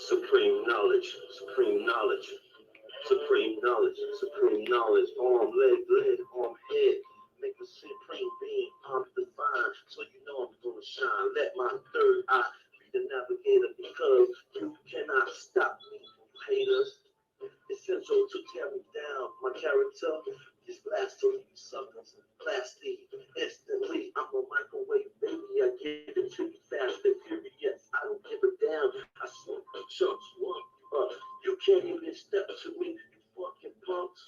Supreme knowledge, supreme knowledge, supreme knowledge, supreme knowledge. Arm, leg, arm, head. Make a supreme being, I'm divine. So you know I'm gonna shine. Let my third eye be the navigator because you cannot stop me, you haters. Essential to tear me down. My character is blasting you suckers. Blasting instantly. I'm a microwave baby. I give it to you fast and furious. I don't give a damn. I smoke the chunks, one up. You can't even step to me, you fucking punks.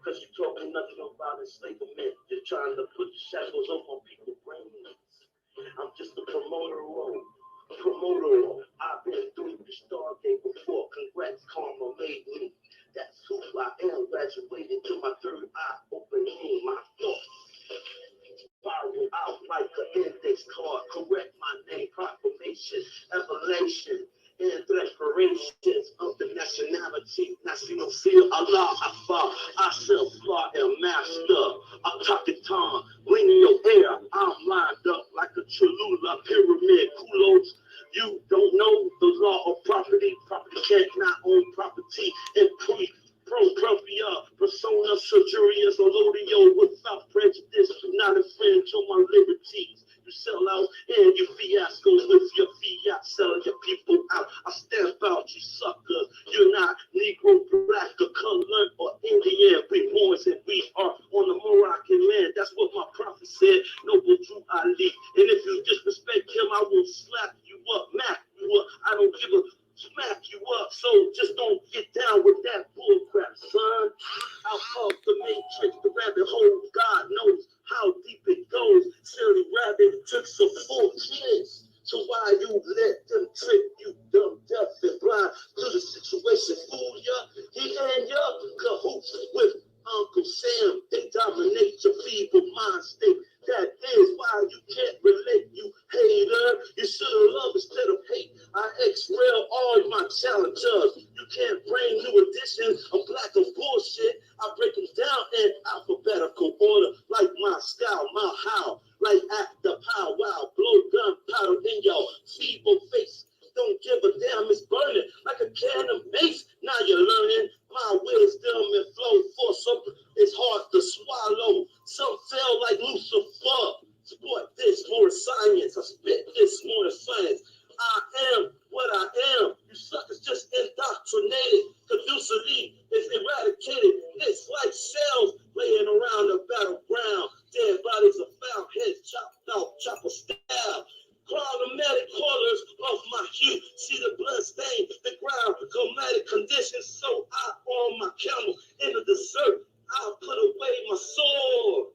Cause you talking nothing about enslavement. You're trying to put the shackles on people's brains. I'm just a promoter role. Promoter. I've been through the Stargate before. Congrats, karma made me. That's who I am. Graduated to my third eye, opening my thoughts. Spiral out like an index card. Correct my name, proclamation, evolution, and declarations of the nationality. National seal, Allah, Akbar, I shall fly and master. A pocket tongue, ring in your ear. I'm lined up like a Cholula pyramid. Kulos. You don't know the law of property. Property can't not own property. And propria, persona, surgerius, olodio, without prejudice, do not infringe on my liberties. You sell out and you fiascos with your fiat, selling your people out. I stamp out you suckers. You're not Negro, black, or colored, or Indian. We Moors and we are on the Moroccan land. That's what my prophet said. Noble Drew Ali. And if you disrespect him, I will slap you up, mac you up. I don't give a smack you up. So just don't get down with that bull crap, son. Out of the matrix, the rabbit hole, God knows how deep it goes. Silly rabbit took some 4 kids. So why you let them trick you, dumb, deaf, and blind to the situation? Fool ya, he and ya cahoots with Uncle Sam. They dominate your feeble mind state. That is why you can't relate, you hater. You should have loved instead of hate. I X-rail all my challengers. You can't bring new editions of black and bullshit. I break them down in alphabetical order, like my style, my how, like at the powwow, blow gunpowder in your feeble face. Don't give a damn, it's burning like a can of mace. Now you're learning my wisdom and flow for some. It's hard to swallow. Some fell like Lucifer. Support this more science. I spit this more science. I am what I am. You suckers just indoctrinated. Caducity is eradicated. It's like cells laying around the battleground. Dead bodies are found, heads chopped out, chopper stab. Problematic colors of my hue. See the blood stain, the ground, climatic conditions. So I on my camel in the desert. I put away my sword.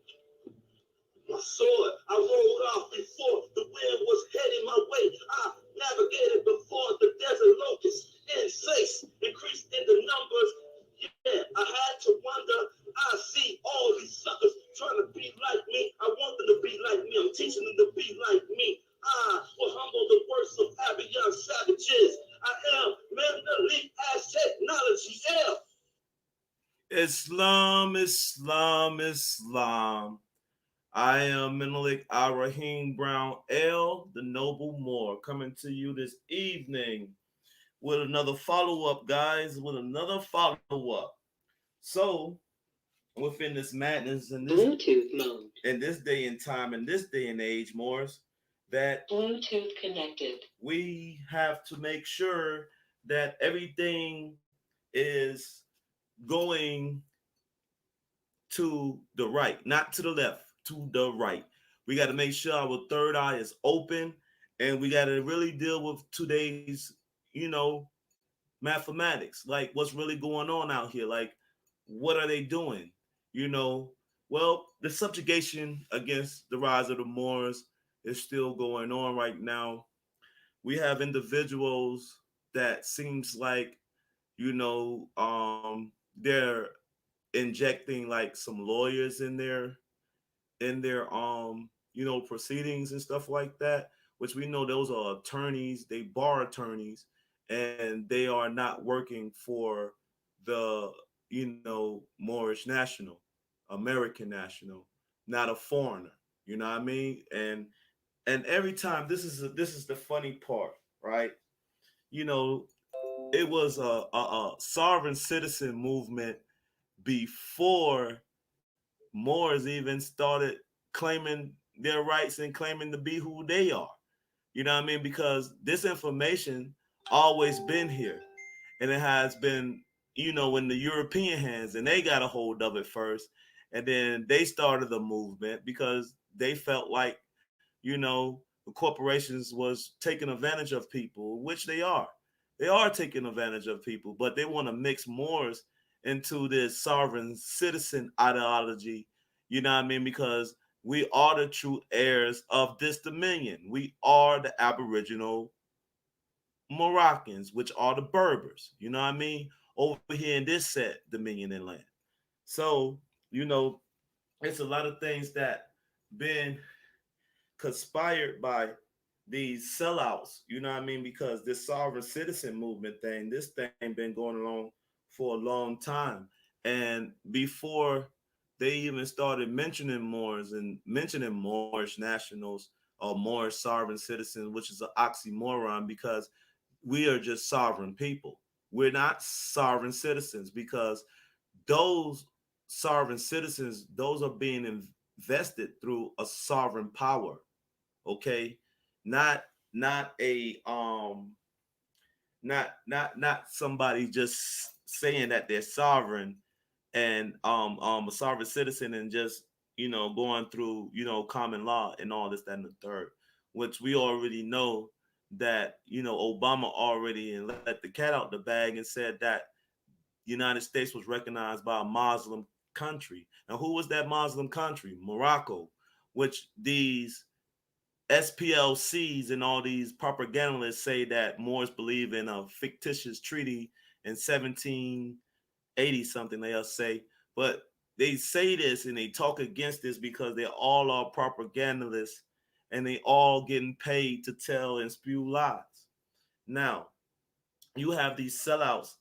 My sword, I rolled off before the wind was heading my way. I navigated before the desert locusts insects increased in the numbers. Yeah, I had to wonder. I see all these suckers trying to be like me. I want them to be like me. I'm teaching them to be like me. I will humble the worst of Abiyan savages. I am mentally as technology. Yeah. Islam, Islam, Islam. I am Menelik Rahim Brown L, the Noble Moor, coming to you this evening with another follow up, guys, with another follow up. So, within this madness and this Bluetooth mode, in this day and time, in this day and age, Morris, that Bluetooth connected, we have to make sure that everything is going to the right, not to the left, to the right. We got to make sure our third eye is open, and we got to really deal with today's, mathematics. Like, what's really going on out here? Like, what are they doing? You know, well, the subjugation against the rise of the Moors is still going on right now. We have individuals that seems like, they're injecting like some lawyers in their proceedings and stuff like that, which we know those are attorneys, they bar attorneys, and they are not working for the Moorish national, American national, not a foreigner. You know what I mean? And every time, this is the funny part, right? You know, it was a sovereign citizen movement before Moors even started claiming their rights and claiming to be who they are. You know what I mean? Because this information always been here, and it has been, in the European hands, and they got a hold of it first, and then they started the movement because they felt like, the corporations was taking advantage of people, which they are. They are taking advantage of people, but they want to mix Moors into this sovereign citizen ideology. You know what I mean? Because we are the true heirs of this dominion. We are the Aboriginal Moroccans, which are the Berbers. You know what I mean? Over here in this set dominion and land. So, you know, it's a lot of things that been conspired by these sellouts, you know what I mean? Because this sovereign citizen movement thing, this thing been going along for a long time. And before they even started mentioning Moors and mentioning Moorish nationals or Moorish sovereign citizens, which is an oxymoron because we are just sovereign people. We're not sovereign citizens because those sovereign citizens, those are being invested through a sovereign power, okay, not not a not somebody just saying that they're sovereign and a sovereign citizen and just going through common law and all this that and the third, which we already know that Obama already and let the cat out the bag and said that United States was recognized by a Muslim country. And who was that Muslim country? Morocco, which these SPLCs and all these propagandists say that Moors believe in a fictitious treaty in 1780 something, they'll say. But they say this and they talk against this because they all are propagandists and they all getting paid to tell and spew lies. Now, you have these sellouts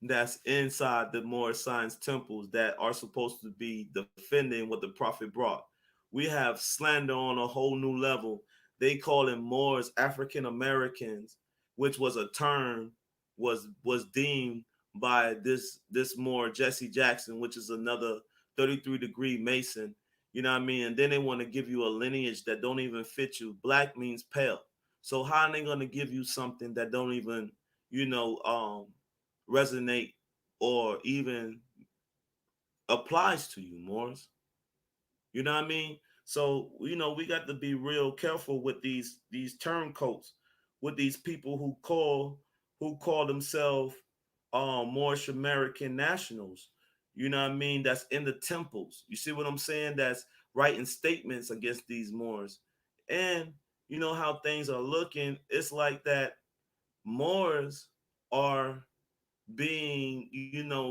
that's inside the Moorish science temples that are supposed to be defending what the prophet brought. We have slander on a whole new level. They call them Moors African Americans, which was a term was deemed by this Moor Jesse Jackson, which is another 33-degree Mason. You know what I mean? And then they want to give you a lineage that don't even fit you. Black means pale. So how are they going to give you something that don't even, you know, um, resonate or even applies to you, Morris? You know what I mean? So we got to be real careful with these turncoats, with these people who call themselves Moorish American nationals. You know what I mean? That's in the temples. You see what I'm saying? That's writing statements against these Moors. And you know how things are looking. It's like that Moors are being,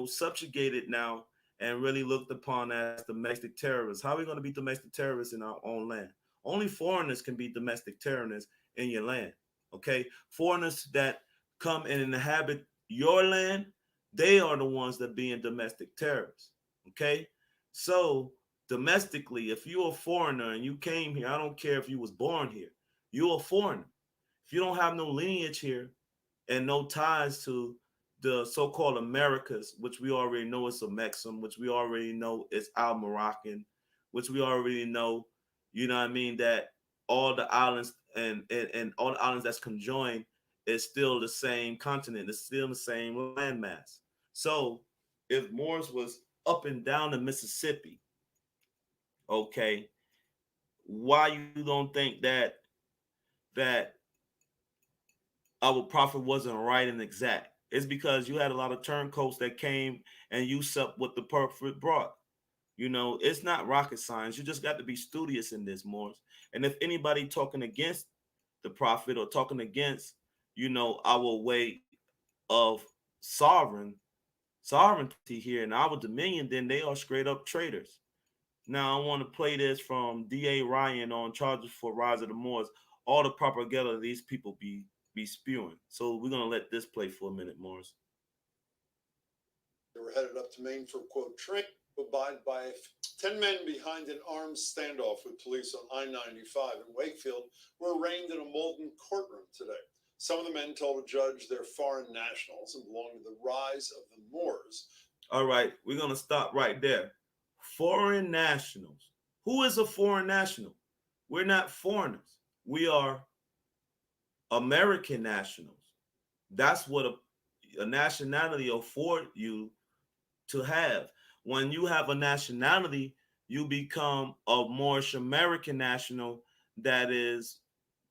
subjugated now and really looked upon as domestic terrorists. How are we going to be domestic terrorists in our own land? Only foreigners can be domestic terrorists in your land. Okay, foreigners that come and inhabit your land, they are the ones that being domestic terrorists. Okay, so domestically, if you're a foreigner and you came here, I don't care if you was born here, you're a foreigner. If you don't have no lineage here, and no ties to the so-called Americas, which we already know is a Mexican, which we already know is Al Moroccan, which we already know, you know what I mean, that all the islands and all the islands that's conjoined is still the same continent, it's still the same landmass. So if Moors was up and down the Mississippi, okay, why you don't think that our prophet wasn't right and exact? It's because you had a lot of turncoats that came and usurped what the prophet brought. It's not rocket science. You just got to be studious in this, Morris. And if anybody talking against the prophet or talking against, our way of sovereignty here in our dominion, then they are straight up traitors. Now I want to play this from D.A. Ryan on charges for Rise of the Moors. All the propaganda these people be spewing. So we're gonna let this play for a minute, Morris. They were headed up to Maine for, quote, training to abide by 10 men behind an armed standoff with police on I-95 in Wakefield were arraigned in a Malden courtroom today. Some of the men told a judge they're foreign nationals and belong to the rise of the Moors. All right, we're going to stop right there. Foreign nationals. Who is a foreign national? We're not foreigners. We are American nationals. That's what a nationality afford you to have. When you have a nationality, you become a Moorish American national that is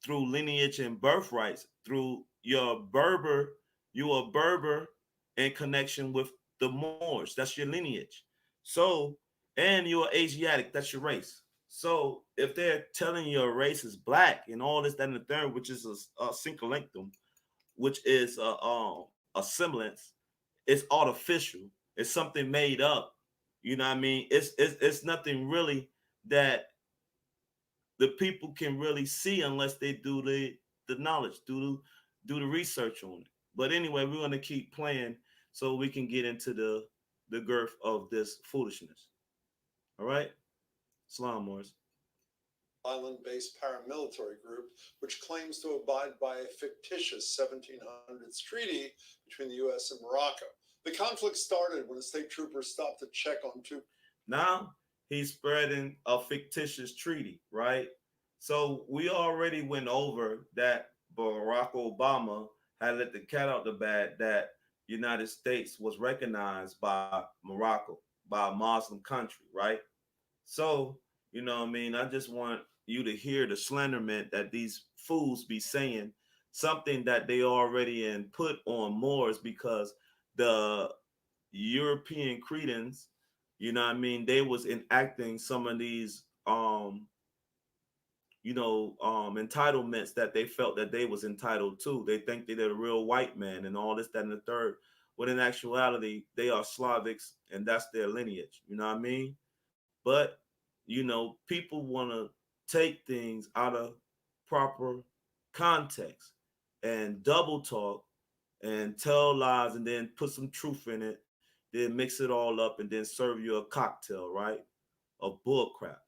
through lineage and birthrights, through your Berber, you are Berber in connection with the Moors. That's your lineage. So, and you're Asiatic, that's your race. So if they're telling your race is black and all this, that, and the third, which is a synchronictum, which is a semblance, it's artificial. It's something made up. You know what I mean? It's nothing really that the people can really see unless they do the knowledge, do the research on it. But anyway, we're gonna keep playing so we can get into the girth of this foolishness. All right, Islam Wars. Island-based paramilitary group, which claims to abide by a fictitious 1700s treaty between the U.S. and Morocco. The conflict started when a state trooper stopped to check on two. Now he's spreading a fictitious treaty, right? So we already went over that Barack Obama had let the cat out the bag that United States was recognized by Morocco, by a Muslim country, right? So, you know what I mean? I just want you to hear the slenderment that these fools be saying, something that they already put on Moors because the European cretins, you know what I mean, they was enacting some of these entitlements that they felt that they was entitled to. They think they're a real white man and all this, that, and the third. When in actuality, they are Slavics and that's their lineage. You know what I mean? But people want to take things out of proper context and double talk and tell lies and then put some truth in it, then mix it all up and then serve you a cocktail, right? Of bull crap.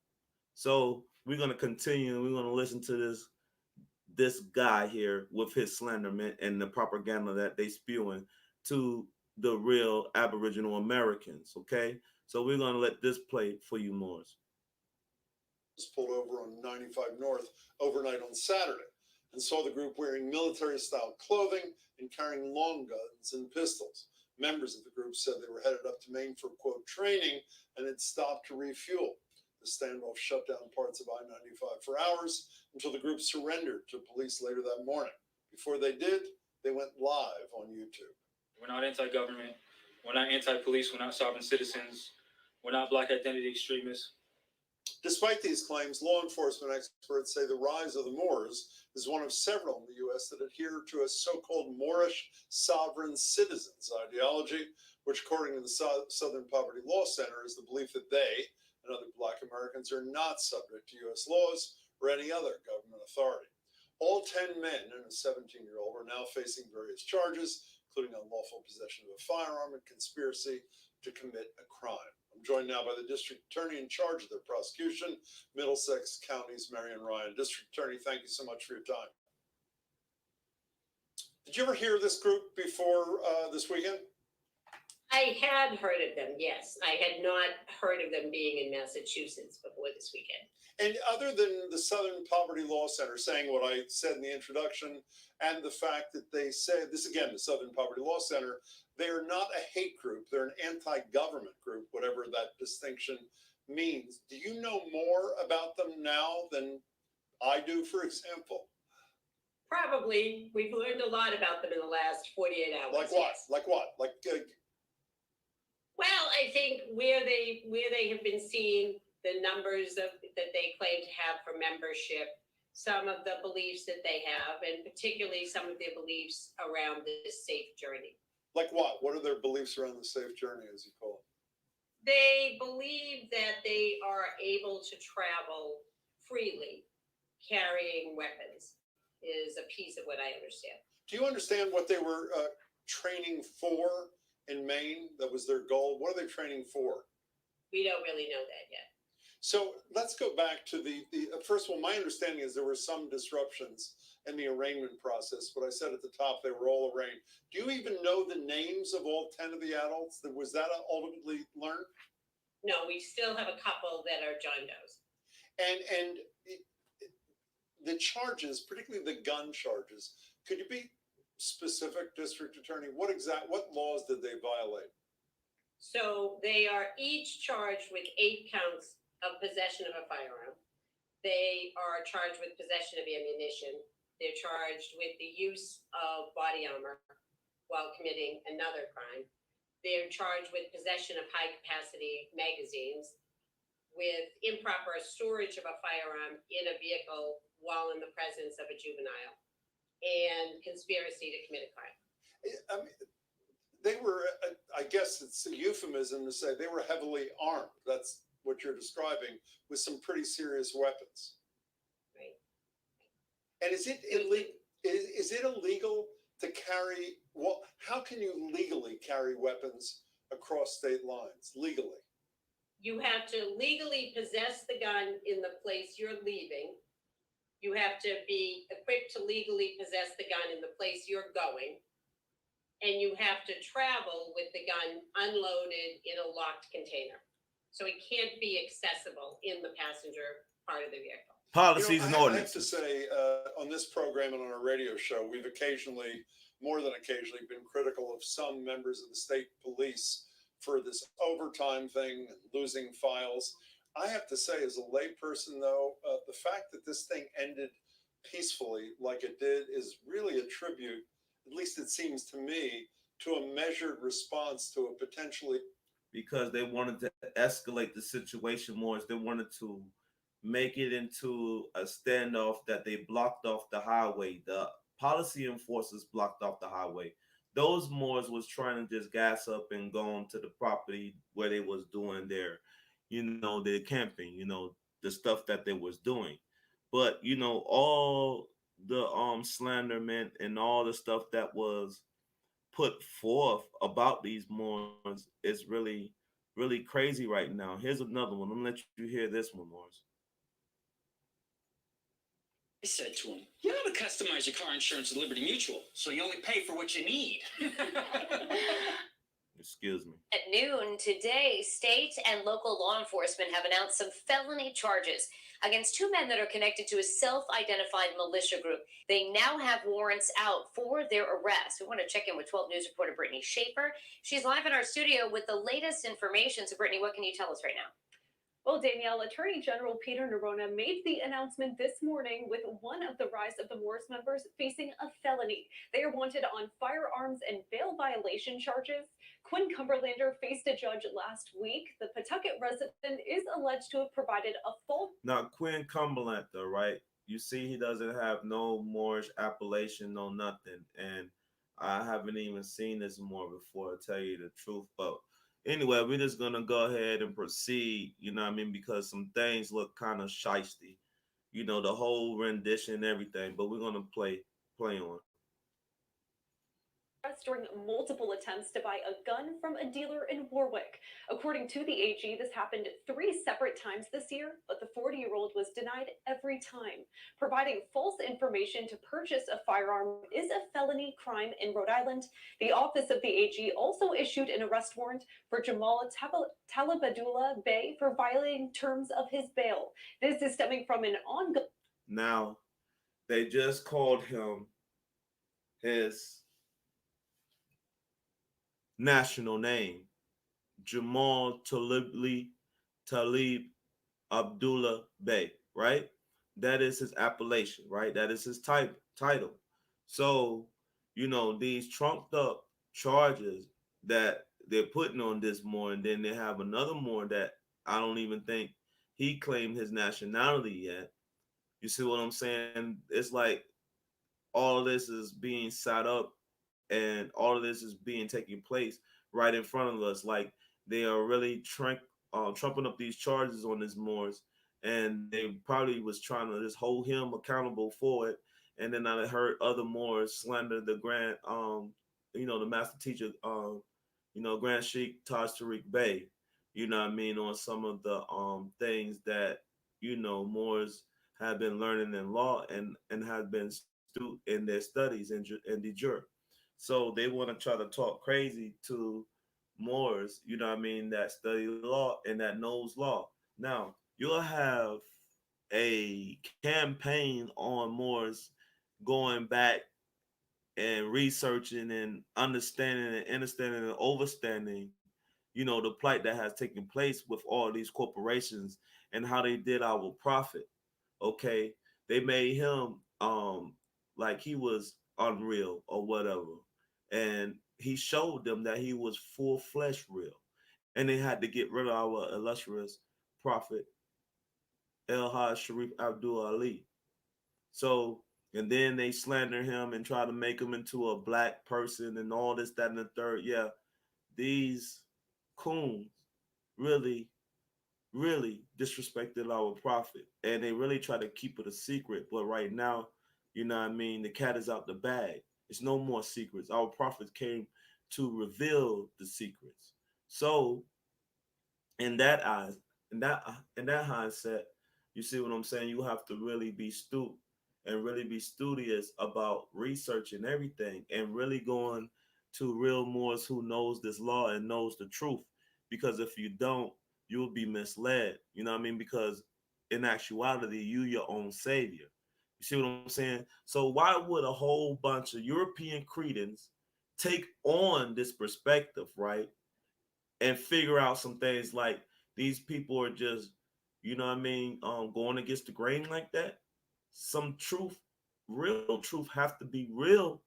So we're gonna continue. We're gonna listen to this guy here with his slanderment and the propaganda that they spewing to the real Aboriginal Americans. Okay, so we're gonna let this play for you, Moors. Was pulled over on 95 North overnight on Saturday and saw the group wearing military-style clothing and carrying long guns and pistols. Members of the group said they were headed up to Maine for, quote, training and had stopped to refuel. The standoff shut down parts of I-95 for hours until the group surrendered to police later that morning. Before they did, they went live on YouTube. We're not anti-government. We're not anti-police. We're not sovereign citizens. We're not black identity extremists. Despite these claims, law enforcement experts say the rise of the Moors is one of several in the U.S. that adhere to a so-called Moorish Sovereign citizens ideology, which, according to the Southern Poverty Law Center, is the belief that they and other Black Americans are not subject to U.S. laws or any other government authority. All 10 men and a 17-year-old are now facing various charges, including unlawful possession of a firearm and conspiracy to commit a crime. I'm joined now by the district attorney in charge of the prosecution, Middlesex County's Marion Ryan. District attorney, thank you so much for your time. Did you ever hear of this group before this weekend? I had heard of them, yes. I had not heard of them being in Massachusetts before this weekend. And other than the Southern Poverty Law Center saying what I said in the introduction, and the fact that they say, this again, the Southern Poverty Law Center, they are not a hate group, they're an anti-government group, whatever that distinction means. Do you know more about them now than I do, for example? Probably. We've learned a lot about them in the last 48 hours. Like what? Yes. Like what? Like well, I think where they have been seeing the numbers that they claim to have for membership, some of the beliefs that they have, and particularly some of their beliefs around this safe journey. Like what? What are their beliefs around the safe journey, as you call it? They believe that they are able to travel freely, carrying weapons, is a piece of what I understand. Do you understand what they were training for in Maine? That was their goal. What are they training for? We don't really know that yet. So let's go back to the first of all, my understanding is there were some disruptions and the arraignment process. But I said at the top, they were all arraigned. Do you even know the names of all 10 of the adults? Was that ultimately learned? No, we still have a couple that are John Doe's. And the charges, particularly the gun charges, could you be specific, District Attorney? What laws did they violate? So they are each charged with 8 counts of possession of a firearm. They are charged with possession of ammunition. They're charged with the use of body armor while committing another crime. They're charged with possession of high-capacity magazines, with improper storage of a firearm in a vehicle while in the presence of a juvenile, and conspiracy to commit a crime. I mean, they were, I guess it's a euphemism to say they were heavily armed. That's what you're describing, with some pretty serious weapons. Right. And is it illegal to carry, well, how can you legally carry weapons across state lines, legally? You have to legally possess the gun in the place you're leaving. You have to be equipped to legally possess the gun in the place you're going. And you have to travel with the gun unloaded in a locked container. So it can't be accessible in the passenger part of the vehicle. Policies and I have to ordinances. say, on this program and on our radio show, we've occasionally, more than occasionally, been critical of some members of the state police for this overtime thing and losing files. I have to say, as a layperson, though, the fact that this thing ended peacefully like it did is really a tribute, at least it seems to me, to a measured response to a potentially... Because they wanted to escalate the situation more. They wanted to make it into a standoff that they blocked off the highway. The policy enforcers blocked off the highway. Those Moors was trying to just gas up and go on to the property where they was doing their, their camping, the stuff that they was doing. But, all the slanderment and all the stuff that was put forth about these Moors is really, really crazy right now. Here's another one. I'm gonna let you hear this one, Morris. I said to him, you know how to customize your car insurance at Liberty Mutual, so you only pay for what you need. Excuse me. At noon today, state and local law enforcement have announced some felony charges against 2 men that are connected to a self-identified militia group. They now have warrants out for their arrest. We want to check in with 12 News reporter Brittany Schaefer. She's live in our studio with the latest information. So, Brittany, what can you tell us right now? Well, Danielle, Attorney General Peter Nerona made the announcement this morning with one of the Rise of the Moors members facing a felony. They are wanted on firearms and bail violation charges. Quinn Cumberlander faced a judge last week. The Pawtucket resident is alleged to have provided a false... Now, Quinn Cumberlander, right? You see he doesn't have no Moorish appellation, no nothing. And I haven't even seen this Moor before, to tell you the truth. But anyway, we're just going to go ahead and proceed, because some things look kind of shisty. The whole rendition and everything. But we're going to play on. During multiple attempts to buy a gun from a dealer in Warwick. According to the AG, this happened 3 separate times this year, but the 40-year-old was denied every time. Providing false information to purchase a firearm is a felony crime in Rhode Island. The office of the AG also issued an arrest warrant for Jamal Talibadullah Bey for violating terms of his bail. This is stemming from an ongoing... Now, they just called him his national name, Jamal Talib Abdullah Bey, right? That is his appellation, right? That is his title. So, these trumped up charges that they're putting on this Moor, and then they have another Moor that I don't even think he claimed his nationality yet. You see what I'm saying? It's like all of this is being set up and all of this is being taking place right in front of us. Like they are really trumping up these charges on this Moors, and they probably was trying to just hold him accountable for it. And then I heard other Moors slander the grand, the master teacher, Grand Sheikh Taj Tariq Bey, on some of the things that, Moors have been learning in law and have been astute in their studies and de jure. So they want to try to talk crazy to Moors, you know what I mean, that study law and that knows law. Now, you'll have a campaign on Moors going back and researching and understanding and overstanding, the plight that has taken place with all these corporations and how they did our prophet. Okay, they made him like he was unreal or whatever, and he showed them that he was full flesh real, and they had to get rid of our illustrious prophet El Haj Sharif Abdul Ali. So, and then they slander him and try to make him into a black person and all this, that, and the third. Yeah, these coons really, really disrespected our prophet. And they really try to keep it a secret. But right now, you know what I mean, the cat is out the bag. It's no more secrets. Our prophet came to reveal the secrets. So in that eyes, in that mindset, you see what I'm saying? You have to really be astute and really be studious about researching everything and really going to real Moors who knows this law and knows the truth. Because if you don't, you'll be misled. You know what I mean? Because in actuality, you your own savior. You see what I'm saying? So why would a whole bunch of European cretins take on this perspective, right? And figure out some things like these people are just, you know what I mean, going against the grain like that. Some truth, real truth have to be real.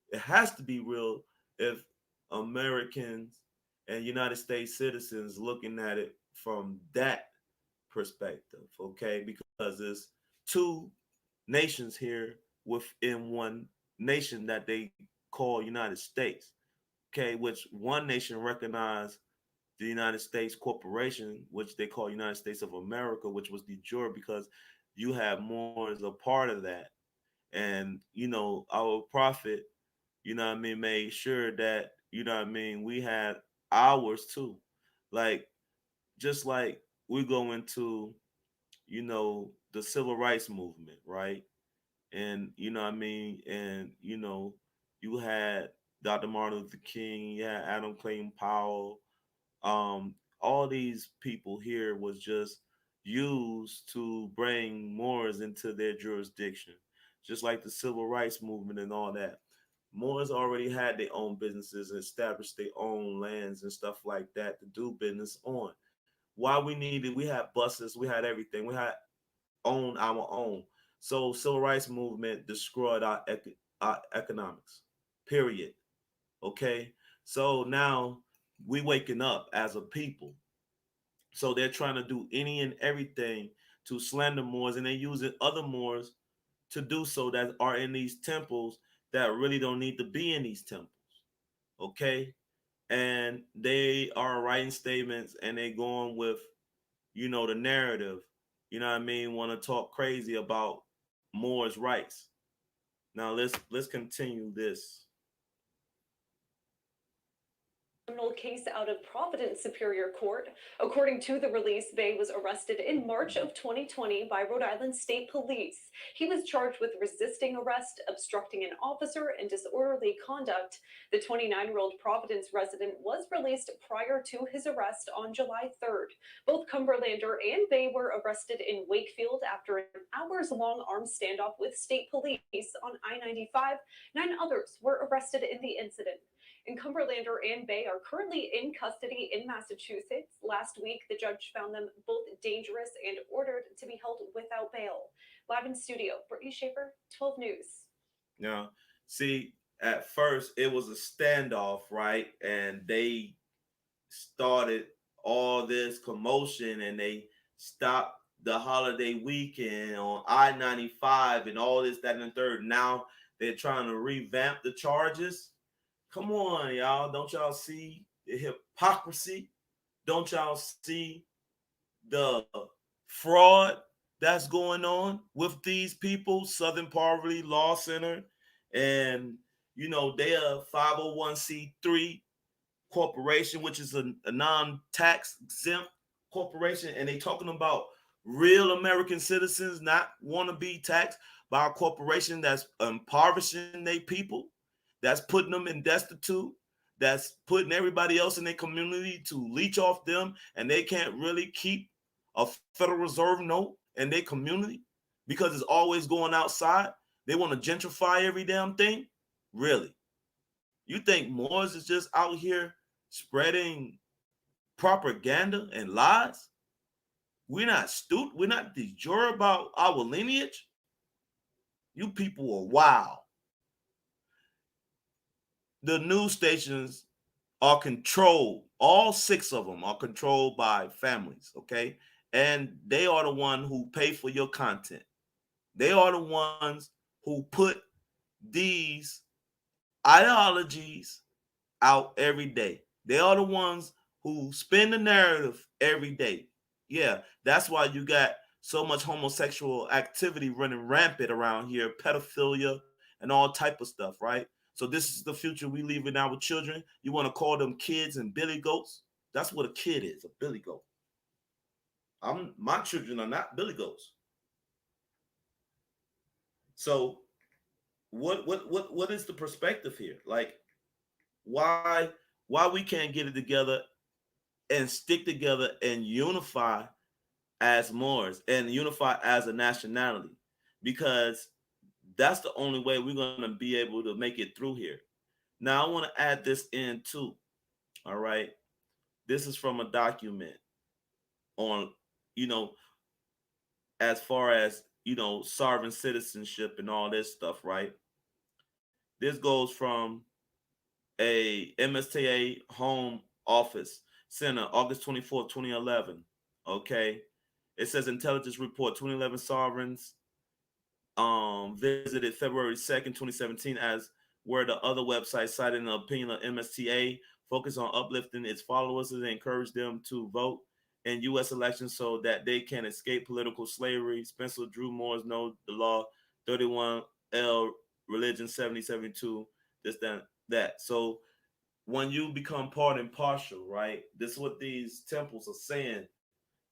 It has to be real if Americans and United States citizens looking at it from that perspective, okay? Because there's two nations here within one nation that they call United States, okay, which one nation recognized the United States corporation, which they call United States of America, which was de jure because you have more as a part of that. And, our prophet, what I mean, made sure that, what I mean, we had ours too. Like, just like we go into, the civil rights movement, right? And, what I mean, and, you had Dr. Martin Luther King, you had Adam Clayton Powell, all these people here was just used to bring Moors into their jurisdiction, just like the civil rights movement and all that. Moors already had their own businesses and established their own lands and stuff like that to do business on. Why we had buses, we had everything, we had own our own. So civil rights movement destroyed our economics. Period. Okay. So now we waking up as a people. So they're trying to do any and everything to slander Moors, and they're using other Moors to do so that are in these temples that really don't need to be in these temples. Okay. And they are writing statements and they going with, the narrative, what I mean, want to talk crazy about Moors' rights. Now let's continue this. Criminal case out of Providence Superior Court. According to the release, Bay was arrested in March of 2020 by Rhode Island State Police. He was charged with resisting arrest, obstructing an officer, and disorderly conduct. The 29-year-old Providence resident was released prior to his arrest on July 3rd. Both Cumberlander and Bay were arrested in Wakefield after an hours-long armed standoff with state police on I-95. 9 others were arrested in the incident. And Cumberlander and Bay are currently in custody in Massachusetts. Last week, the judge found them both dangerous and ordered to be held without bail. Live in studio, Brittany Schaefer, 12 News. Now, see, at first it was a standoff, right? And they started all this commotion and they stopped the holiday weekend on I-95 and all this, that, and the third. Now they're trying to revamp the charges. Come on, y'all. Don't y'all see the hypocrisy? Don't y'all see the fraud that's going on with these people? Southern Poverty Law Center. And, they are 501c3 corporation, which is a non-tax exempt corporation. And they talking about real American citizens not want to be taxed. by a corporation that's impoverishing their people, that's putting them in destitute, that's putting everybody else in their community to leech off them, and they can't really keep a Federal Reserve note in their community because it's always going outside. They want to gentrify every damn thing. Really? You think Moors is just out here spreading propaganda and lies? We're not stupid. We're not de jure about our lineage. You people are wild. The news stations are controlled. All 6 of them are controlled by families, okay? And they are the one who pay for your content. They are the ones who put these ideologies out every day. They are the ones who spin the narrative every day. Yeah, that's why you got so much homosexual activity running rampant around here, pedophilia and all type of stuff, right? So this is the future we leaving our children. You want to call them kids and billy goats? That's what a kid is, a billy goat. My children are not billy goats. So what is the perspective here? Like, why we can't get it together and stick together and unify as Moors and unify as a nationality? Because that's the only way we're going to be able to make it through here. Now I want to add this in too. All right, this is from a document on, as far as sovereign citizenship and all this stuff, right? This goes from a MSTA Home Office Center, August 24th, 2011. Okay. It says intelligence report 2011 sovereigns visited February 2nd, 2017, as where the other websites cited an opinion of MSTA focus on uplifting its followers and encourage them to vote in U.S. elections so that they can escape political slavery. Spencer Drew Moores know the law 31L religion 7072 this that. So when you become part and partial, right? This is what these temples are saying.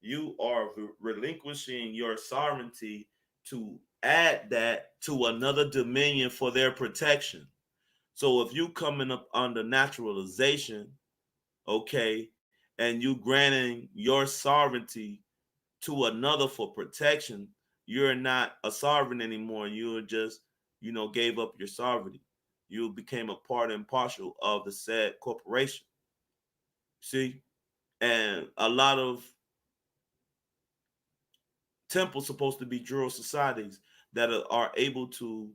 You are relinquishing your sovereignty to add that to another dominion for their protection. So if you coming up under naturalization, okay, and you granting your sovereignty to another for protection, you're not a sovereign anymore. You just, gave up your sovereignty. You became a part and partial of the said corporation. See? And a lot of temples supposed to be juror societies that are able to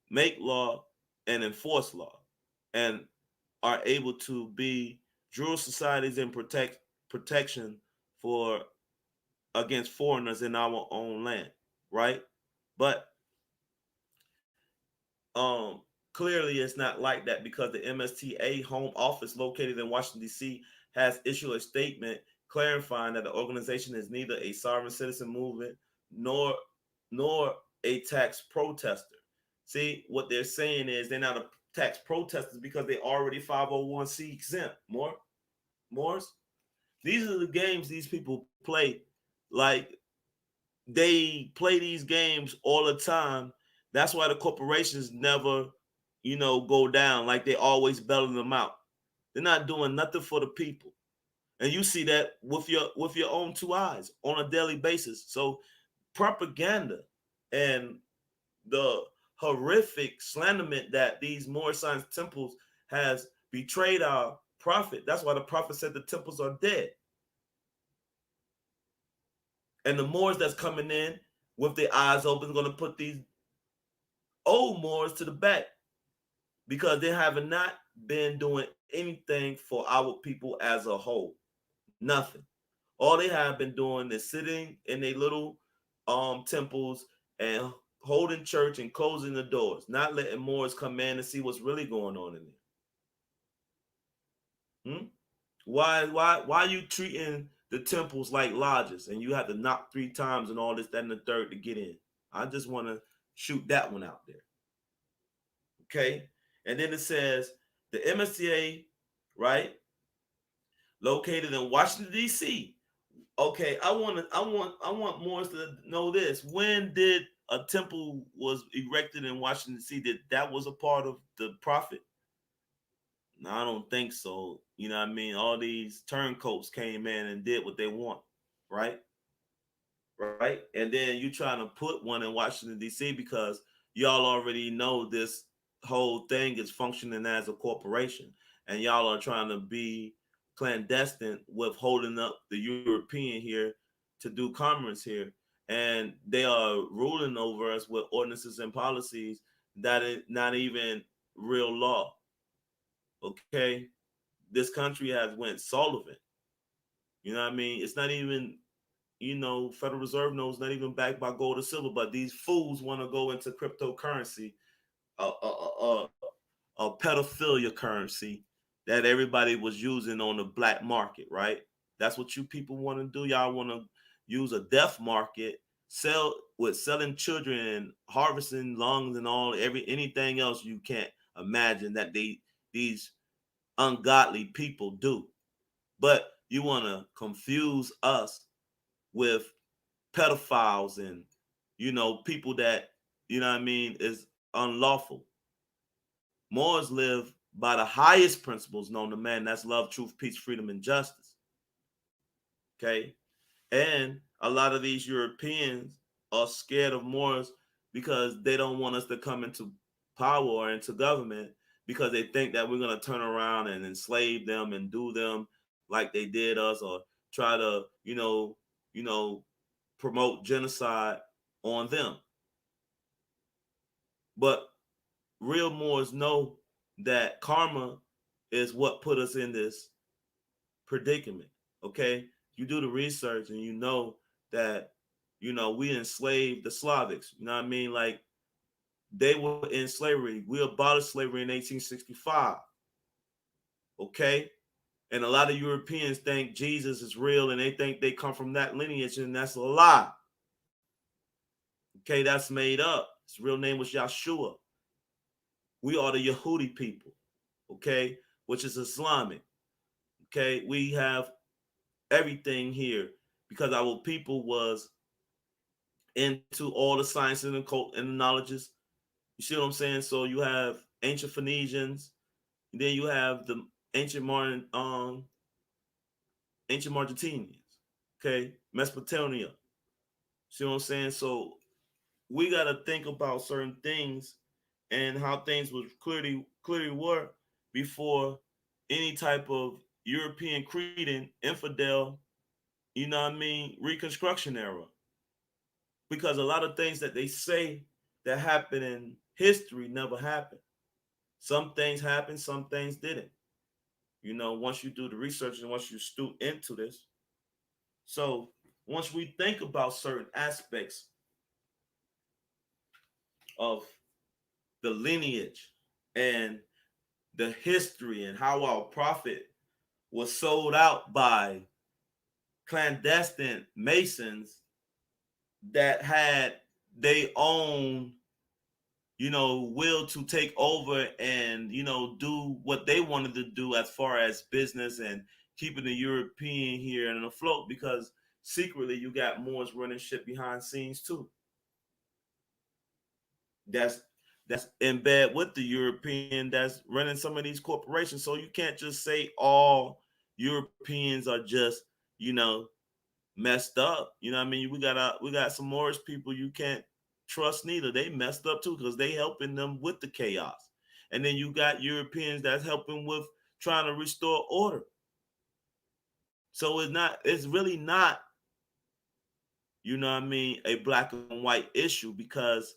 make law and enforce law, and are able to be juror societies and protection for against foreigners in our own land, right? But clearly it's not like that, because the MSTA home office located in Washington, D.C. has issued a statement clarifying that the organization is neither a sovereign citizen movement nor a tax protester. See, what they're saying is they're not a tax protesters because they already 501c exempt. Moors. These are the games these people play. Like, they play these games all the time. That's why the corporations never, go down. Like, they always bailing them out. They're not doing nothing for the people. And you see that with your own 2 eyes on a daily basis. So propaganda and the horrific slanderment that these Moorish science temples has betrayed our prophet. That's why the prophet said the temples are dead. And the Moors that's coming in with their eyes open are going to put these old Moors to the back, because they have not been doing anything for our people as a whole. Nothing. All they have been doing is sitting in their little temples and holding church and closing the doors, not letting Moors come in and see what's really going on in there. Why are you treating the temples like lodges and you have to knock 3 times and all this, that, and the third to get in? I just want to shoot that one out there. Okay. And then it says the MSTA, right, located in Washington, D.C. Okay, I want Moors to know this. When did a temple was erected in Washington D.C., that was a part of the prophet? No, I don't think so. You know what I mean? All these turncoats came in and did what they want, right? Right? And then you trying to put one in Washington D.C. because y'all already know this whole thing is functioning as a corporation, and y'all are trying to be clandestine with holding up the European here to do commerce here, and they are ruling over us with ordinances and policies that is not even real law. Okay, this country has went solvent. You know what I mean? It's not even, Federal Reserve knows not even backed by gold or silver, but these fools want to go into cryptocurrency, a pedophilia currency that everybody was using on the black market, right? That's what you people want to do. Y'all want to use a death market, selling children and harvesting lungs and anything else you can't imagine that these ungodly people do. But you want to confuse us with pedophiles and people that what I mean is unlawful. Moors live by the highest principles known to man. That's love, truth, peace, freedom, and justice. Okay. And a lot of these Europeans are scared of Moors because they don't want us to come into power or into government, because they think that we're going to turn around and enslave them and do them like they did us, or try to, promote genocide on them. But real Moors know that karma is what put us in this predicament. Okay, you do the research and you know that we enslaved the Slavics. You know what I mean? Like, they were in slavery. We abolished slavery in 1865. Okay, and a lot of Europeans think Jesus is real and they think they come from that lineage, and that's a lie. Okay, that's made up. His real name was Yeshua. We are the Yehudi people, okay, which is Islamic. Okay, we have everything here because our people was into all the sciences and the knowledges. You see what I'm saying? So you have ancient Phoenicians, then you have the ancient Margentinians, okay, Mesopotamia. See what I'm saying? So we got to think about certain things and how things was clearly were before any type of European creed and infidel, Reconstruction era. Because a lot of things that they say that happened in history never happened. Some things happened, some things didn't. Once you do the research and once you stoop into this. So once we think about certain aspects of the lineage and the history and how our prophet was sold out by clandestine Masons that had their own, will to take over and, do what they wanted to do as far as business and keeping the European here and afloat, because secretly you got Moors running shit behind scenes too. That's in bed with the European that's running some of these corporations. So you can't just say all Europeans are just, messed up. You know what I mean? We got some Moorish people you can't trust neither. They messed up too because they helping them with the chaos. And then you got Europeans that's helping with trying to restore order. So it's really not, a black and white issue, because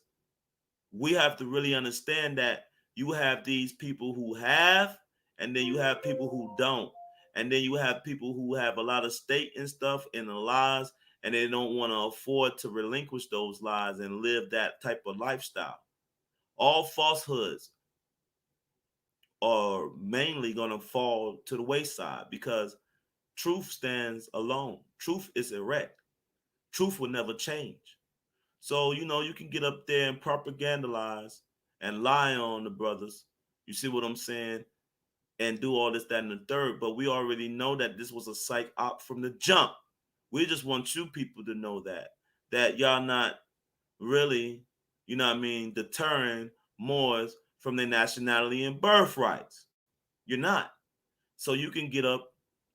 we have to really understand that you have these people who have, and then you have people who don't. And then you have people who have a lot of stake and stuff in the lies, and they don't want to afford to relinquish those lies and live that type of lifestyle. All falsehoods are mainly going to fall to the wayside because truth stands alone. Truth is erect. Truth will never change. So, you can get up there and propagandalize and lie on the brothers. You see what I'm saying? And do all this, that, and the third. But we already know that this was a psych op from the jump. We just want you people to know that y'all not really, deterring Moors from their nationality and birthrights. You're not. So you can get up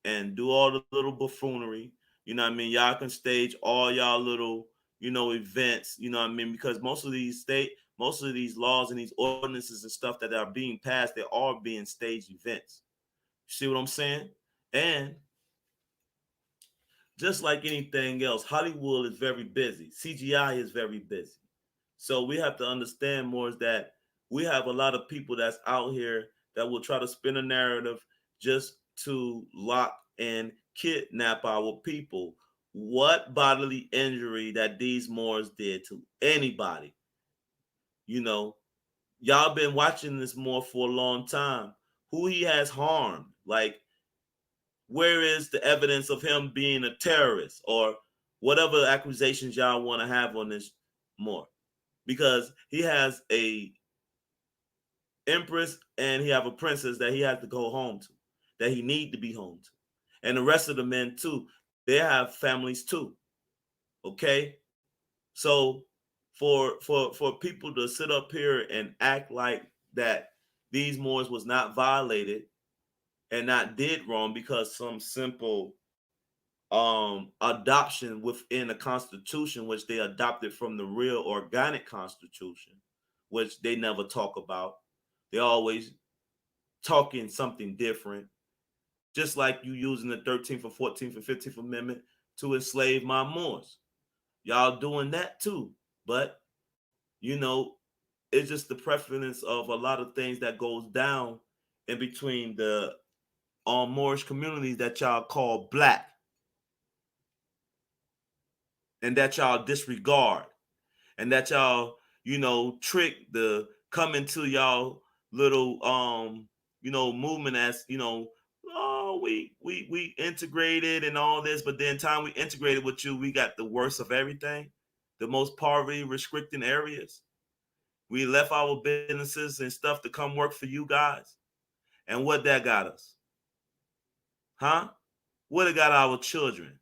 and do all the little buffoonery. Y'all can stage all y'all little, events. Because most of these laws and these ordinances and stuff that are being passed, they are being staged events. You see what I'm saying? And just like anything else, Hollywood is very busy. CGI is very busy. So we have to understand more is that we have a lot of people that's out here that will try to spin a narrative just to lock and kidnap our people. What bodily injury that these Moors did to anybody? Y'all been watching this Moor for a long time. Who he has harmed? Like, where is the evidence of him being a terrorist or whatever accusations y'all want to have on this Moor? Because he has a empress and he have a princess that he has to go home to, that he need to be home to, and the rest of the men too. They have families too. Okay, so for people to sit up here and act like that these Moors was not violated and not did wrong because some simple adoption within the Constitution, which they adopted from the real organic Constitution, which they never talk about. They always talking something different, just like you using the 13th or 14th or 15th Amendment to enslave my Moors. Y'all doing that too, but you know, it's just the preference of a lot of things that goes down in between the Moorish communities that y'all call black and that y'all disregard and that y'all, trick the come into y'all little movement as, oh, we integrated and all this, but then time we integrated with you, we got the worst of everything, the most poverty restricting areas. We left our businesses and stuff to come work for you guys. And what that got us? Huh? What it got our children?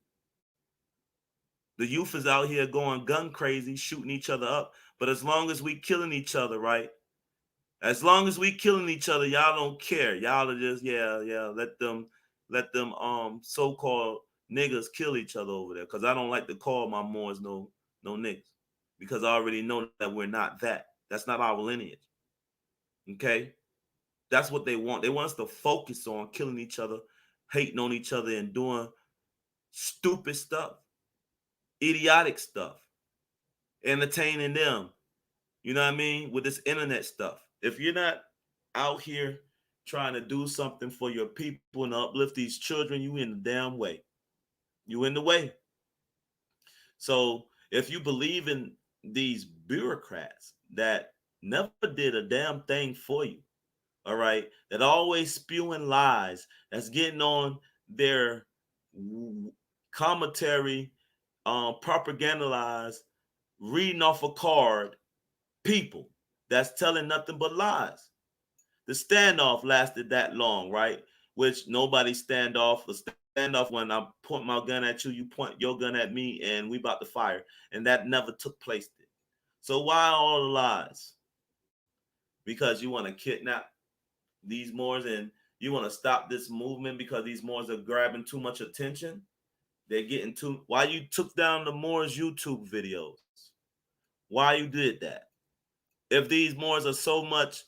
The youth is out here going gun crazy, shooting each other up. But as long as we killing each other, right? As long as we killing each other, y'all don't care. Y'all are just, let them so-called niggas kill each other over there. Cause I don't like to call my Moors no niggas. Because I already know that we're not that. That's not our lineage. Okay? That's what they want. They want us to focus on killing each other, hating on each other, and doing stupid stuff, idiotic stuff, entertaining them. You know what I mean? With this internet stuff. If you're not out here trying to do something for your people and uplift these children, you in the damn way. You in the way. So if you believe in these bureaucrats that never did a damn thing for you, all right, that always spewing lies, that's getting on their commentary, propagandalized, reading off a card, people that's telling nothing but lies. The standoff lasted that long, right? Which nobody standoff. The standoff when I point my gun at you, you point your gun at me, and we about to fire, and that never took place. So why all the lies? Because you want to kidnap these Moors and you want to stop this movement because these Moors are grabbing too much attention. They're getting too. Why you took down the Moors YouTube videos? Why you did that? If these Moors are so much,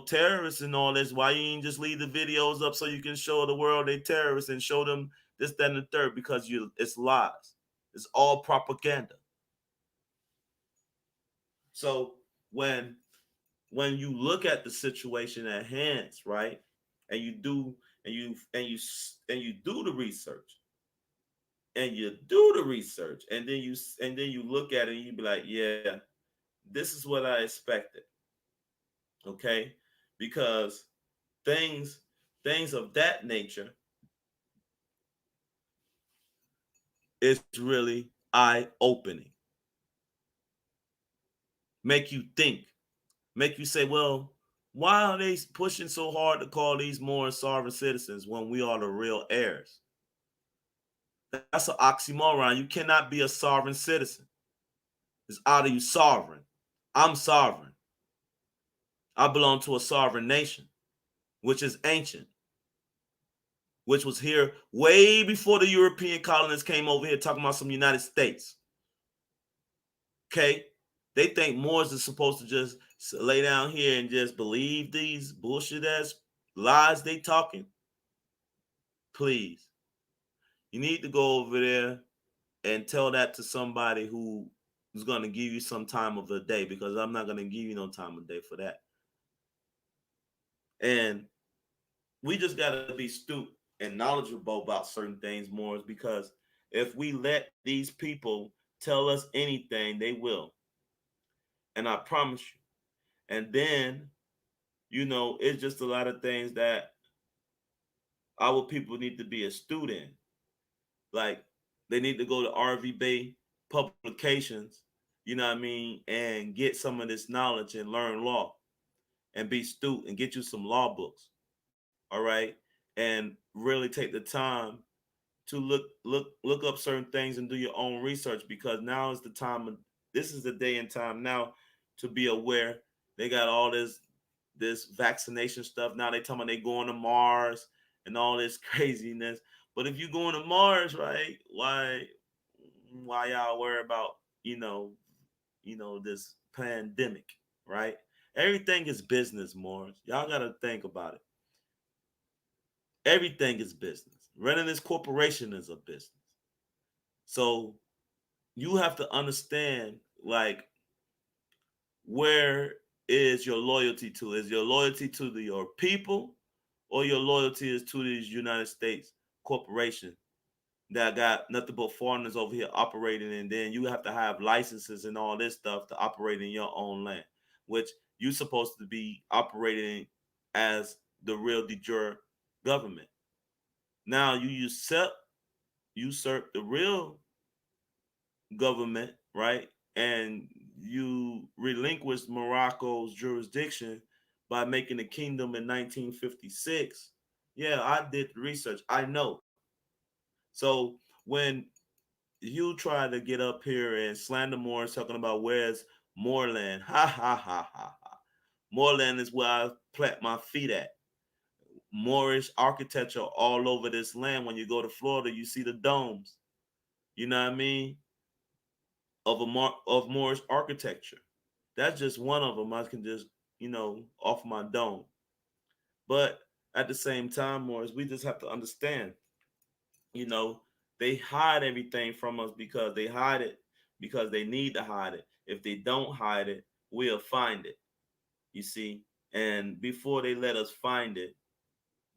terrorists and all this, why you ain't just leave the videos up so you can show the world they terrorists and show them this, that, and the third? Because it's lies. It's all propaganda. So when you look at the situation at hand, right, and you do the research, and then you look at it and you be like, yeah, this is what I expected. Okay, because things of that nature is really eye opening. Make you think, make you say, well, why are they pushing so hard to call these more sovereign citizens when we are the real heirs? That's an oxymoron. You cannot be a sovereign citizen. It's out of you sovereign. I'm sovereign. I belong to a sovereign nation, which is ancient, which was here way before the European colonists came over here talking about some United States. Okay? They think Moors is supposed to just lay down here and just believe these bullshit ass lies they talking. Please. You need to go over there and tell that to somebody who is going to give you some time of the day, because I'm not going to give you no time of day for that. And we just got to be astute and knowledgeable about certain things more, because if we let these people tell us anything, they will. And I promise you. And then, it's just a lot of things that our people need to be astute in. Like, they need to go to RV Bay publications, you know what I mean, and get some of this knowledge and learn law and be astute and get you some law books. All right. And really take the time to look up certain things and do your own research, because now is the time. This is the day and time now to be aware. They got all this vaccination stuff now. They talking about they going to Mars and all this craziness. But if you going to Mars, right? Why y'all worry about this pandemic, right? Everything is business, Mars. Y'all gotta think about it. Everything is business. Running this corporation is a business. So you have to understand, like, where is your loyalty to? Is your loyalty to your people, or your loyalty is to these United States corporation that got nothing but foreigners over here operating, and then you have to have licenses and all this stuff to operate in your own land, which you're supposed to be operating as the real de jure government. Now you usurp the real government, right? And you relinquished Morocco's jurisdiction by making the kingdom in 1956. Yeah, I did the research. I know. So when you try to get up here and slander Moors talking about where's Moorland, ha ha ha ha ha. Moorland is where I plant my feet at. Moorish architecture all over this land. When you go to Florida, you see the domes. You know what I mean? Of Moorish architecture. That's just one of them. I can just off my dome. But at the same time, Morris, we just have to understand. You know, they hide everything from us because they hide it because they need to hide it. If they don't hide it, we'll find it. You see, and before they let us find it,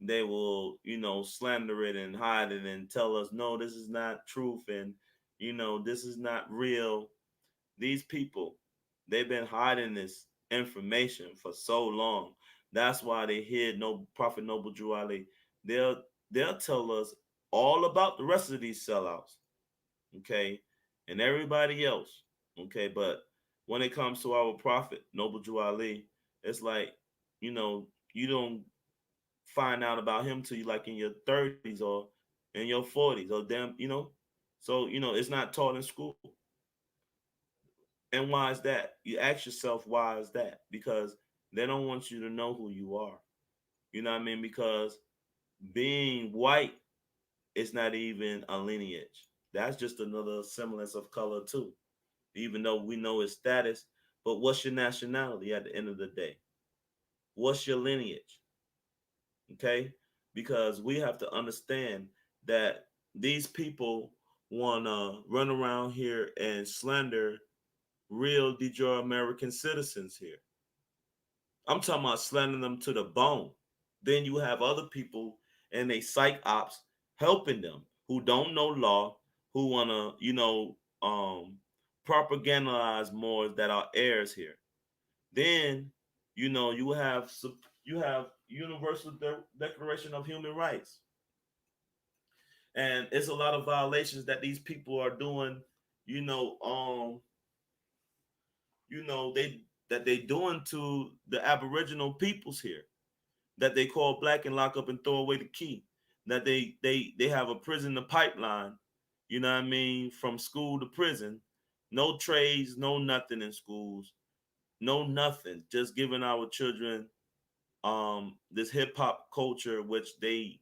they will, slander it and hide it and tell us, no, this is not truth, and this is not real. These people, they've been hiding this information for so long. That's why they hid no Prophet Noble Drew Ali. They'll tell us all about the rest of these sellouts, okay, and everybody else, okay. But when it comes to our Prophet Noble Drew Ali, it's like, you don't find out about him till you like in your 30s or in your 40s or damn, so it's not taught in school. And why is that? You ask yourself, why is that? Because they don't want you to know who you are. You know what I mean? Because being white is not even a lineage. That's just another semblance of color too. Even though we know its status, but what's your nationality at the end of the day? What's your lineage? Okay? Because we have to understand that these people want to run around here and slander real de jure American citizens here. I'm talking about slandering them to the bone. Then you have other people and they psych ops helping them who don't know law, who want to, propagandize more that are heirs here. Then, you have Universal Declaration of Human Rights, and it's a lot of violations that these people are doing. You know, they doing to the Aboriginal peoples here, that they call black and lock up and throw away the key. That they have a prison to pipeline, you know what I mean, from school to prison, no trades, no nothing in schools, no nothing. Just giving our children this hip hop culture, which they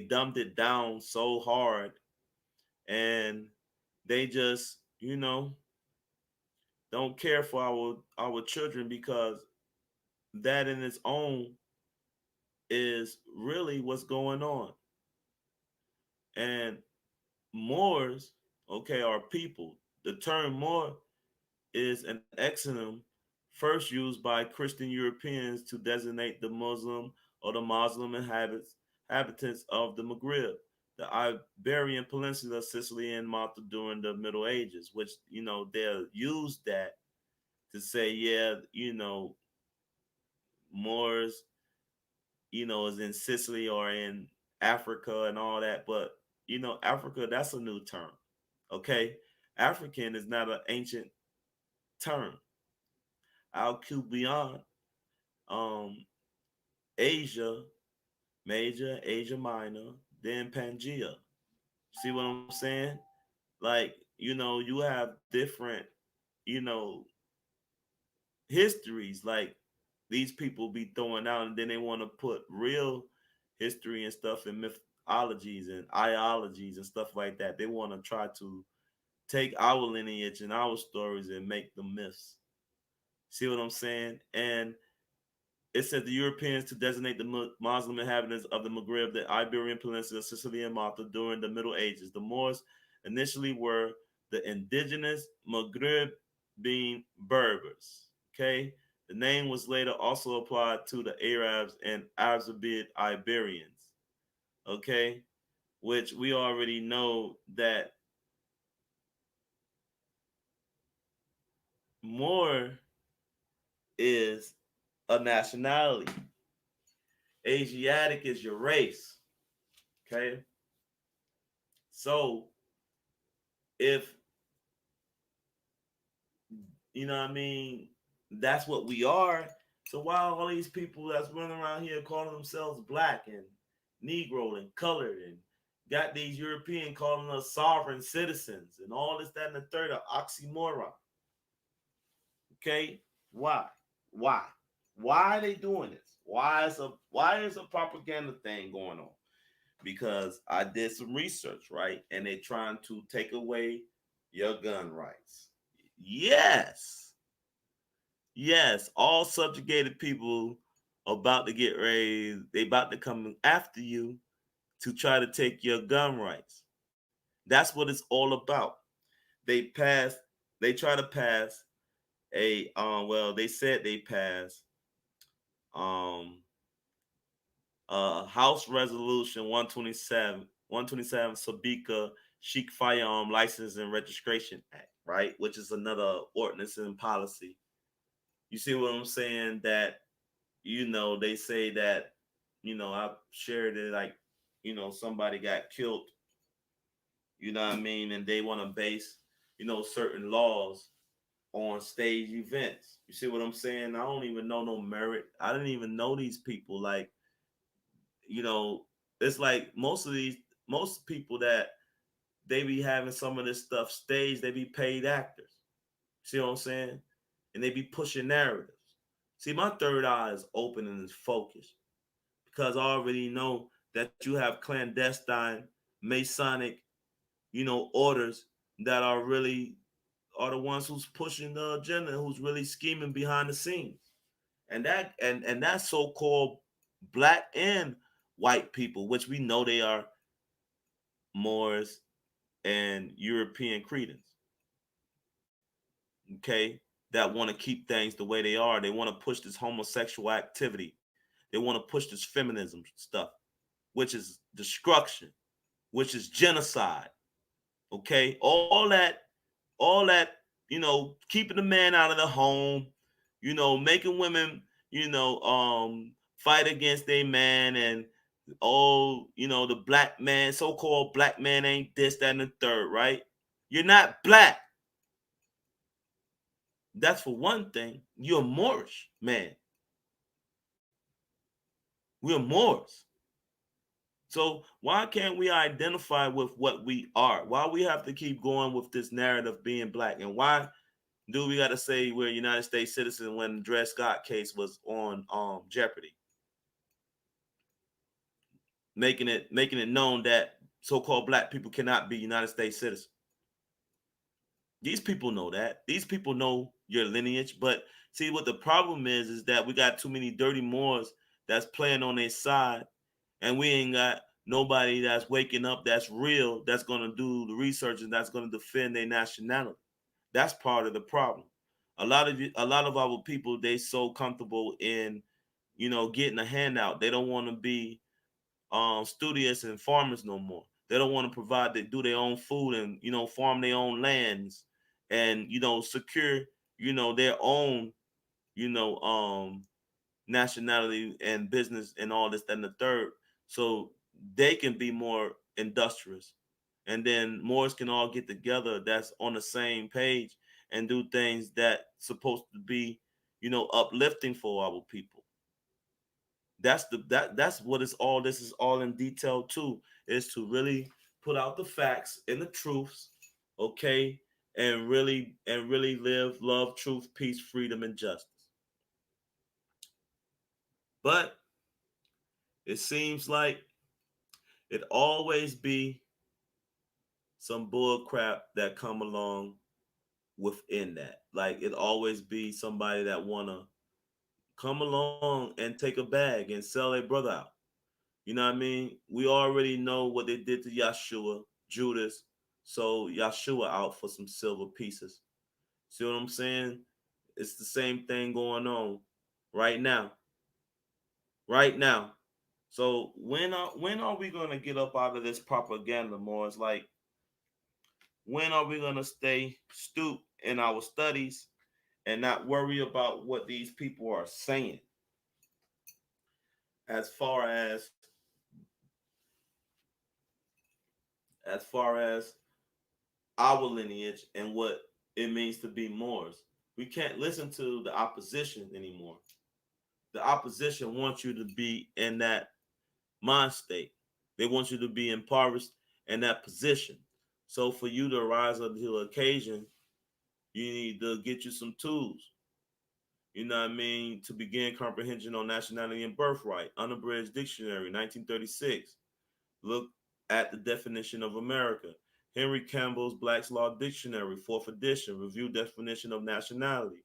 dumbed it down so hard, and they just don't care for our children, because that in its own is really what's going on. And Moors, okay, are people. The term Moor is an exonym first used by Christian Europeans to designate the Muslim or the Muslim inhabitants of the Maghreb, the Iberian Peninsula, Sicily, and Malta during the Middle Ages, which, they'll use that to say, yeah, Moors, is in Sicily or in Africa and all that. But, Africa, that's a new term. Okay. African is not an ancient term. Alcubion, um, Asia, Major, Asia Minor, then Pangea. See what I'm saying? Like, you have different, you know, histories like these people be throwing out, and then they want to put real history and stuff in mythologies and ideologies and stuff like that. They want to try to take our lineage and our stories and make them myths. See what I'm saying? And it said the Europeans to designate the Muslim inhabitants of the Maghreb, the Iberian Peninsula, Sicily, and Malta during the Middle Ages. The Moors initially were the indigenous Maghreb being Berbers. Okay. The name was later also applied to the Arabs and Azabid Iberians. Okay. Which we already know that Moor is a nationality. Asiatic is your race. Okay. So if what I mean, that's what we are. So why all these people that's running around here calling themselves black and Negro and colored, and got these European calling us sovereign citizens and all this, that, and the third, are oxymoron. Okay? Why? Why? Why are they doing this? Why is a propaganda thing going on? Because I did some research, right? And they're trying to take away your gun rights. Yes. Yes. All subjugated people about to get ready. They about to come after you to try to take your gun rights. That's what it's all about. They passed, they try to pass they said they passed um House Resolution 127 Sabika Sheik Firearm License and Registration Act, right? Which is another ordinance and policy. You see what I'm saying? That, they say that, I shared it, like, somebody got killed, what I mean? And they want to base, certain laws on stage events. You see what I'm saying? I don't even know no merit. I didn't even know these people. Like, you know, it's like most people that they be having some of this stuff staged, they be paid actors. See what I'm saying? And they be pushing narratives. See, my third eye is open and is focused, because I already know that you have clandestine Masonic, orders that are the ones who's pushing the agenda, who's really scheming behind the scenes. And that so-called black and white people, which we know they are Moors and European credence, okay, that want to keep things the way they are. They want to push this homosexual activity. They want to push this feminism stuff, which is destruction, which is genocide. Okay, all that, keeping the man out of the home, making women, fight against a man, and the black man, so-called black man ain't this, that, and the third, right? You're not black. That's for one thing. You're a Moorish man. We're Moors. So why can't we identify with what we are? Why we have to keep going with this narrative being black? And why do we got to say we're a United States citizen when the Dred Scott case was on Jeopardy, making it known that so-called black people cannot be United States citizens? These people know that. These people know your lineage, but see what the problem is that we got too many dirty Moors that's playing on their side, and we ain't got nobody that's waking up that's real that's gonna do the research and that's gonna defend their nationality. That's part of the problem. A lot of our people, they so comfortable in, getting a handout. They don't want to be studious and farmers no more. They don't want to provide, they do their own food and farm their own lands and secure their own you know nationality and business and all this, that, and the third, so they can be more industrious. And then Moors can all get together that's on the same page and do things that supposed to be, uplifting for our people. That's what it's all. This is all in detail too, is to really put out the facts and the truths, okay, and really live love, truth, peace, freedom, and justice. But it seems like it always be some bull crap that come along within that. Like it always be somebody that wanna come along and take a bag and sell their brother out. You know what I mean? We already know what they did to Yeshua, Judas. So Yeshua out for some silver pieces. See what I'm saying? It's the same thing going on right now. Right now. So when are we gonna get up out of this propaganda more? It's like, when are we gonna stay stoop in our studies and not worry about what these people are saying as far as our lineage and what it means to be Moors? We can't listen to the opposition anymore. The opposition wants you to be in that mind state. They want you to be impoverished in that position. So for you to rise up to the occasion, you need to get you some tools. You know what I mean? To begin comprehension on nationality and birthright, Unabridged Dictionary, 1936. Look at the definition of America. Henry Campbell's Black's Law Dictionary, 4th edition, review definition of nationality.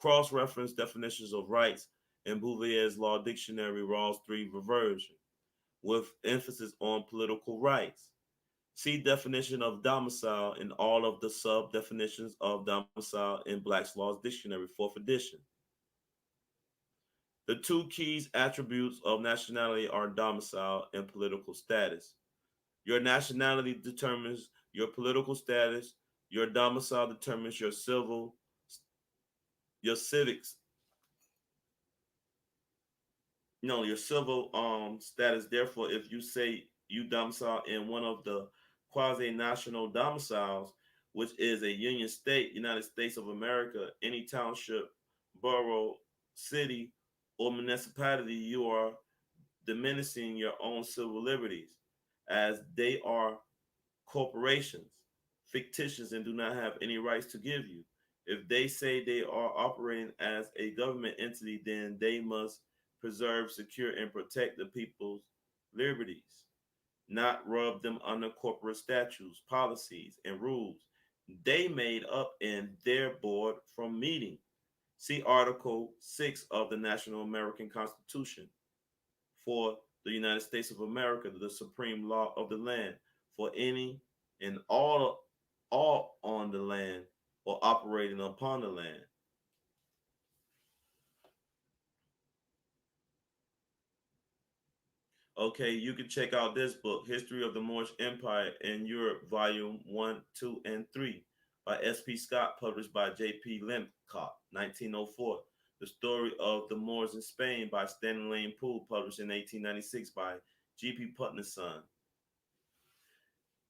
Cross-reference definitions of rights in Bouvier's Law Dictionary, Rawls 3 version, with emphasis on political rights. See definition of domicile in all of the sub-definitions of domicile in Black's Laws Dictionary, 4th edition. The two keys attributes of nationality are domicile and political status. Your nationality determines your political status. Your domicile determines your civics, your civil status. Therefore, if you say you domicile in one of the quasi-national domiciles, which is a union state, United States of America, any township, borough, city, or municipality, you are diminishing your own civil liberties, as they are corporations, fictitious, and do not have any rights to give you. If they say they are operating as a government entity, then they must preserve, secure, and protect the people's liberties, not rub them under corporate statutes, policies, and rules they made up in their board from meeting. See Article 6 of the National American Constitution. For the United States of America, the supreme law of the land, for any and all on the land or operating upon the land. Okay, you can check out this book, History of the Moorish Empire in Europe, Volume 1, 2, and 3, by S.P. Scott, published by J.P. Lemcott, 1904. The Story of the Moors in Spain by Stanley Lane Poole, published in 1896 by G.P. Putnam's son.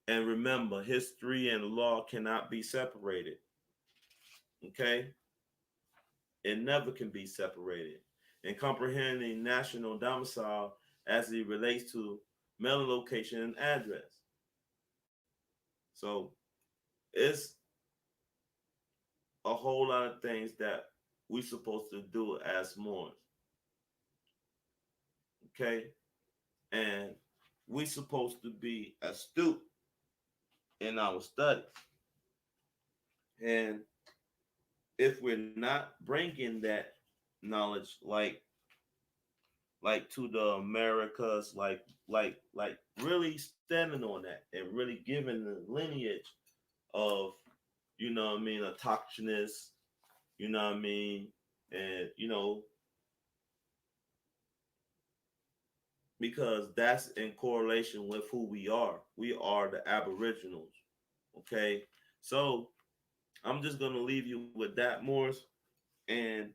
And remember, history and law cannot be separated. Okay? It never can be separated. And comprehending national domicile as it relates to mailing location, and address. So it's a whole lot of things that we're supposed to do as Moors. Okay? And we're supposed to be astute in our studies. And if we're not bringing that knowledge like to the Americas, like really standing on that and really giving the lineage of, you know what I mean, autochthonous, you know what I mean, and because that's in correlation with who we are. We are the Aboriginals. Okay, so I'm just gonna leave you with that, Morris, and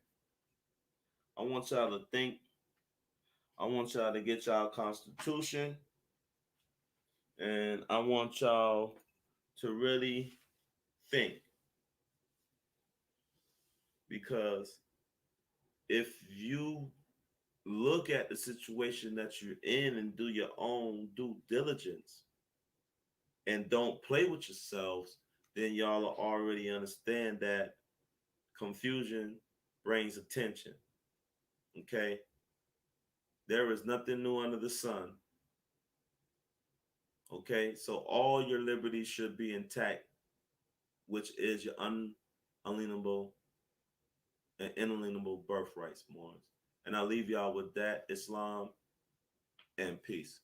I want y'all to think. I want y'all to get y'all constitution, and I want y'all to really think, because if you look at the situation that you're in and do your own due diligence and don't play with yourselves, then y'all already understand that confusion brings attention. Okay? There is nothing new under the sun. Okay? So all your liberties should be intact, which is your unalienable and inalienable birthrights, Morris. And I'll leave y'all with that. Islam and peace.